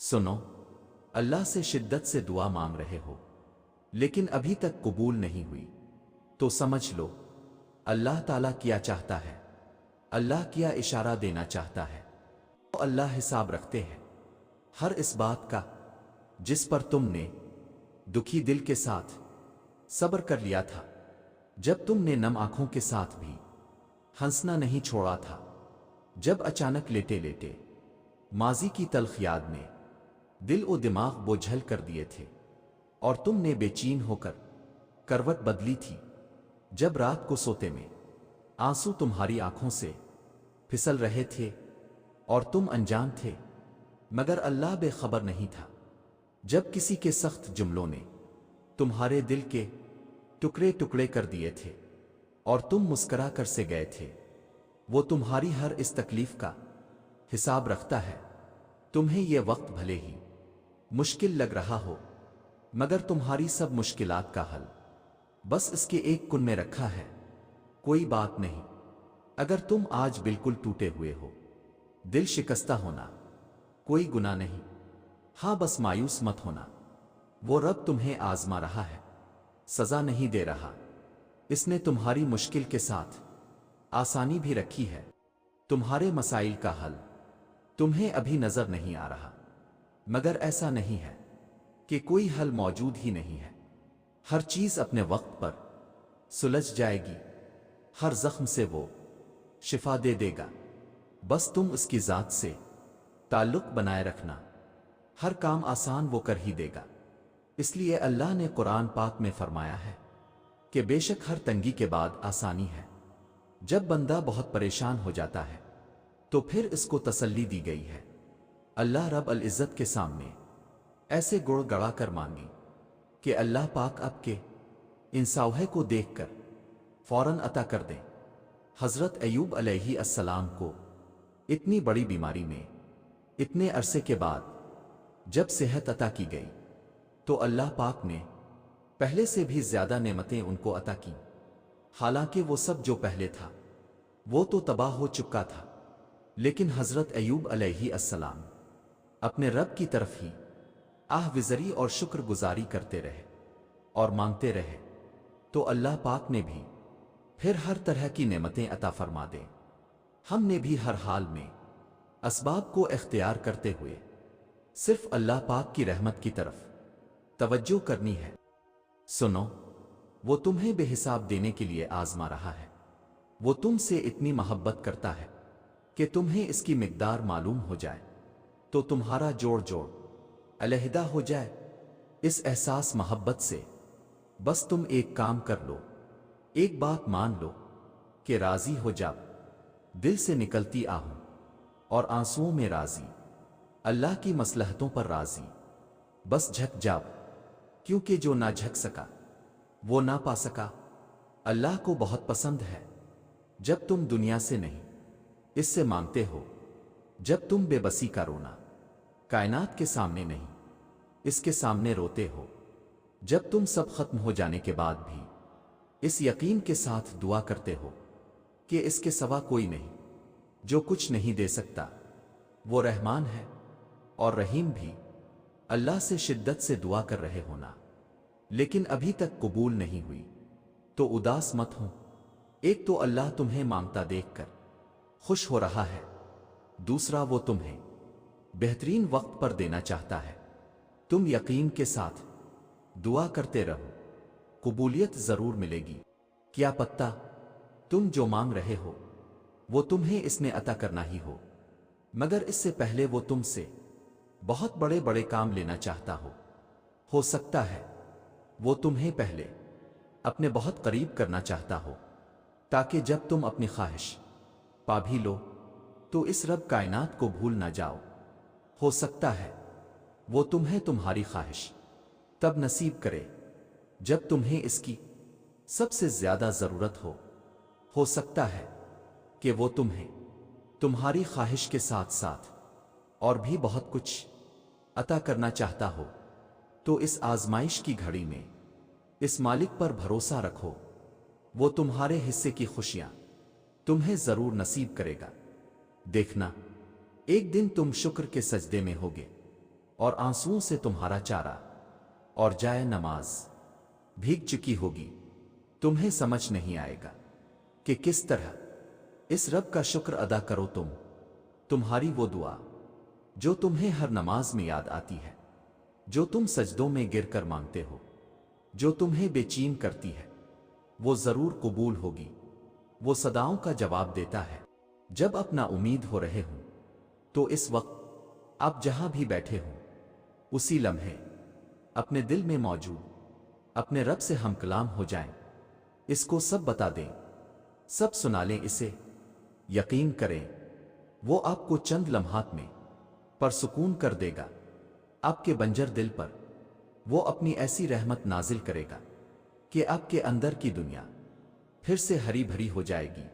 सुनो, अल्लाह से शिद्दत से दुआ मांग रहे हो लेकिन अभी तक कबूल नहीं हुई, तो समझ लो अल्लाह ताला क्या चाहता है, अल्लाह क्या इशारा देना चाहता है। तो अल्लाह हिसाब रखते हैं हर इस बात का जिस पर तुमने दुखी दिल के साथ सब्र कर लिया था, जब तुमने नम आंखों के साथ भी हंसना नहीं छोड़ा था, जब अचानक लेटे लेटे माजी की तल्ख याद ने दिल और दिमाग बोझल कर दिए थे और तुमने बेचैन होकर करवट बदली थी, जब रात को सोते में आंसू तुम्हारी आंखों से फिसल रहे थे और तुम अनजान थे मगर अल्लाह बेखबर नहीं था, जब किसी के सख्त जुमलों ने तुम्हारे दिल के टुकड़े टुकड़े कर दिए थे और तुम मुस्करा कर से गए थे। वो तुम्हारी हर इस तकलीफ का हिसाब रखता है। तुम्हें यह वक्त भले ही मुश्किल लग रहा हो मगर तुम्हारी सब मुश्किलात का हल बस इसके एक कुन में रखा है। कोई बात नहीं अगर तुम आज बिल्कुल टूटे हुए हो, दिल शिकस्ता होना कोई गुनाह नहीं। हां बस मायूस मत होना, वो रब तुम्हें आजमा रहा है, सजा नहीं दे रहा। इसने तुम्हारी मुश्किल के साथ आसानी भी रखी है। तुम्हारे मसाइल का हल तुम्हें अभी नजर नहीं आ रहा मगर ऐसा नहीं है कि कोई हल मौजूद ही नहीं है। हर चीज अपने वक्त पर सुलझ जाएगी, हर जख्म से वो शिफा दे देगा, बस तुम उसकी जात से ताल्लुक बनाए रखना, हर काम आसान वो कर ही देगा। इसलिए अल्लाह ने कुरान पाक में फरमाया है कि बेशक हर तंगी के बाद आसानी है। जब बंदा बहुत परेशान हो जाता है तो फिर इसको तसल्ली दी गई है। अल्लाह रब अल इज़्ज़त के सामने ऐसे गुड़ गड़ा कर मांगी कि अल्लाह पाक आपके इंसावहे को देखकर फौरन अता कर दें। हजरत अय्यूब अलैहि अस्सलाम को इतनी बड़ी बीमारी में इतने अरसे के बाद जब सेहत अता की गई तो अल्लाह पाक ने पहले से भी ज्यादा नेमतें उनको अता की। हालांकि वो सब जो पहले था वो तो तबाह हो चुका था, लेकिन हजरत अय्यूब अलैहि अस्सलाम अपने रब की तरफ ही विजरी और शुक्रगुजारी करते रहे और मांगते रहे, तो अल्लाह पाक ने भी फिर हर तरह की नेमतें अता फरमा दे। हमने भी हर हाल में असबाब को इख्तियार करते हुए सिर्फ अल्लाह पाक की रहमत की तरफ तवज्जो करनी है। सुनो, वो तुम्हें बेहिसाब देने के लिए आजमा रहा है। वो तुमसे इतनी मोहब्बत करता है कि तुम्हें इसकी मिकदार मालूम हो जाए तो तुम्हारा जोड़ जोड़ अलहदा हो जाए। इस एहसास मोहब्बत से बस तुम एक काम कर लो, एक बात मान लो कि राजी हो जाओ, दिल से निकलती आहूं और आंसुओं में राजी, अल्लाह की मसलहतों पर राजी। बस झक जाओ, क्योंकि जो ना झक सका वो ना पा सका। अल्लाह को बहुत पसंद है जब तुम दुनिया से नहीं इससे मांगते हो, जब तुम बेबसी का रोना कायनात के सामने नहीं इसके सामने रोते हो, जब तुम सब खत्म हो जाने के बाद भी इस यकीन के साथ दुआ करते हो कि इसके सिवा कोई नहीं जो कुछ नहीं दे सकता। वो रहमान है और रहीम भी। अल्लाह से शिद्दत से दुआ कर रहे होना लेकिन अभी तक कबूल नहीं हुई तो उदास मत हो। एक तो अल्लाह तुम्हें मांगता देखकर खुश हो रहा है, दूसरा वो तुम्हें बेहतरीन वक्त पर देना चाहता है। तुम यकीन के साथ दुआ करते रहो, कबूलियत जरूर मिलेगी। क्या पत्ता तुम जो मांग रहे हो वो तुम्हें इसने अता करना ही मगर इससे पहले वो तुमसे बहुत बड़े बड़े काम लेना चाहता हो सकता है वो तुम्हें पहले अपने बहुत करीब करना चाहता हो ताकि जब तुम अपनी ख्वाहिश पा भी लो तो इस रब कायनात को भूल ना जाओ। हो सकता है वो तुम्हें तुम्हारी ख्वाहिश तब नसीब करे जब तुम्हें इसकी सबसे ज्यादा जरूरत हो सकता है कि वो तुम्हें तुम्हारी ख्वाहिश के साथ साथ और भी बहुत कुछ अता करना चाहता हो। तो इस आजमाइश की घड़ी में इस मालिक पर भरोसा रखो, वो तुम्हारे हिस्से की खुशियां तुम्हें जरूर नसीब करेगा। देखना एक दिन तुम शुक्र के सजदे में होगे اور آنسوؤں سے تمہارا چارہ اور جائے نماز بھیگ چکی ہوگی، تمہیں سمجھ نہیں آئے گا کہ کس طرح اس رب کا شکر ادا کرو تمہاری وہ دعا جو تمہیں ہر نماز میں یاد آتی ہے، جو تم سجدوں میں گر کر مانگتے ہو، جو تمہیں بے چین کرتی ہے، وہ ضرور قبول ہوگی۔ وہ صداؤں کا جواب دیتا ہے جب اپنا امید ہو رہے ہوں، تو اس وقت آپ جہاں بھی بیٹھے ہوں، اسی لمحے اپنے دل میں موجود اپنے رب سے ہم کلام ہو جائیں، اس کو سب بتا دیں، سب سنا لیں اسے، یقین کریں وہ آپ کو چند لمحات میں پرسکون کر دے گا۔ آپ کے بنجر دل پر وہ اپنی ایسی رحمت نازل کرے گا کہ آپ کے اندر کی دنیا پھر سے ہری بھری ہو جائے گی۔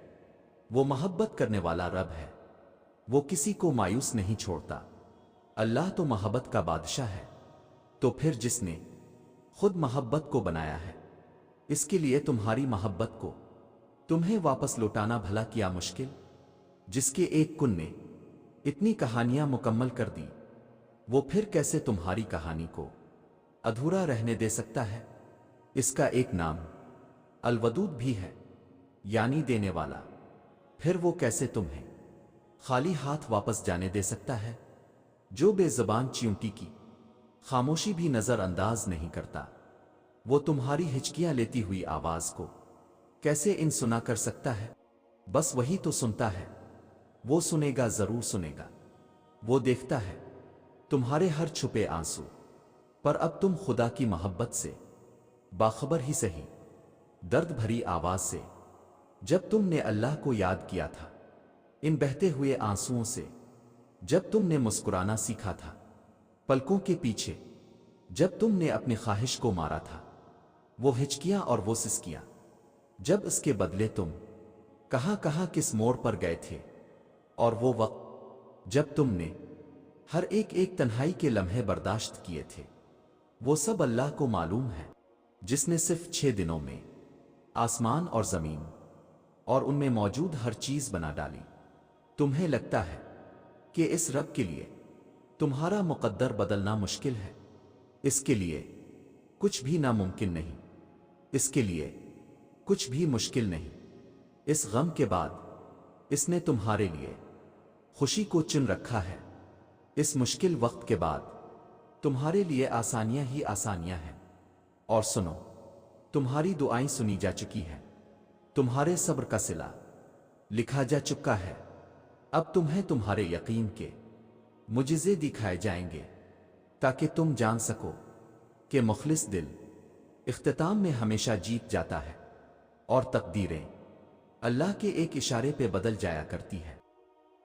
وہ محبت کرنے والا رب ہے، وہ کسی کو مایوس نہیں چھوڑتا۔ اللہ تو محبت کا بادشاہ ہے، تو پھر جس نے خود محبت کو بنایا ہے، اس کے لیے تمہاری محبت کو تمہیں واپس لوٹانا بھلا کیا مشکل؟ جس کے ایک کن نے اتنی کہانیاں مکمل کر دی، وہ پھر کیسے تمہاری کہانی کو ادھورا رہنے دے سکتا ہے؟ اس کا ایک نام الودود بھی ہے، یعنی دینے والا، پھر وہ کیسے تمہیں خالی ہاتھ واپس جانے دے سکتا ہے؟ جو بے زبان چیونٹی کی خاموشی بھی نظر انداز نہیں کرتا، وہ تمہاری ہچکیاں لیتی ہوئی آواز کو کیسے ان سنا کر سکتا ہے؟ بس وہی تو سنتا ہے، وہ سنے گا، ضرور سنے گا۔ وہ دیکھتا ہے تمہارے ہر چھپے آنسو، پر اب تم خدا کی محبت سے باخبر ہی سہی، درد بھری آواز سے جب تم نے اللہ کو یاد کیا تھا، ان بہتے ہوئے آنسوؤں سے جب تم نے مسکرانا سیکھا تھا، پلکوں کے پیچھے جب تم نے اپنی خواہش کو مارا تھا، وہ ہچکیاں اور وہ سسکیاں جب اس کے بدلے تم کہاں کہاں کس موڑ پر گئے تھے، اور وہ وقت جب تم نے ہر ایک تنہائی کے لمحے برداشت کیے تھے، وہ سب اللہ کو معلوم ہے، جس نے صرف 6 دنوں میں آسمان اور زمین اور ان میں موجود ہر چیز بنا ڈالی۔ تمہیں لگتا ہے کہ اس رب کے لیے تمہارا مقدر بدلنا مشکل ہے؟ اس کے لیے کچھ بھی ناممکن نہیں، اس کے لیے کچھ بھی مشکل نہیں۔ اس غم کے بعد اس نے تمہارے لیے خوشی کو چن رکھا ہے، اس مشکل وقت کے بعد تمہارے لیے آسانیاں ہی آسانیاں ہیں۔ اور سنو، تمہاری دعائیں سنی جا چکی ہیں، تمہارے صبر کا صلہ لکھا جا چکا ہے۔ اب تمہیں تمہارے یقین کے معجزے دکھائے جائیں گے، تاکہ تم جان سکو کہ مخلص دل اختتام میں ہمیشہ جیت جاتا ہے، اور تقدیریں اللہ کے ایک اشارے پہ بدل جایا کرتی ہے۔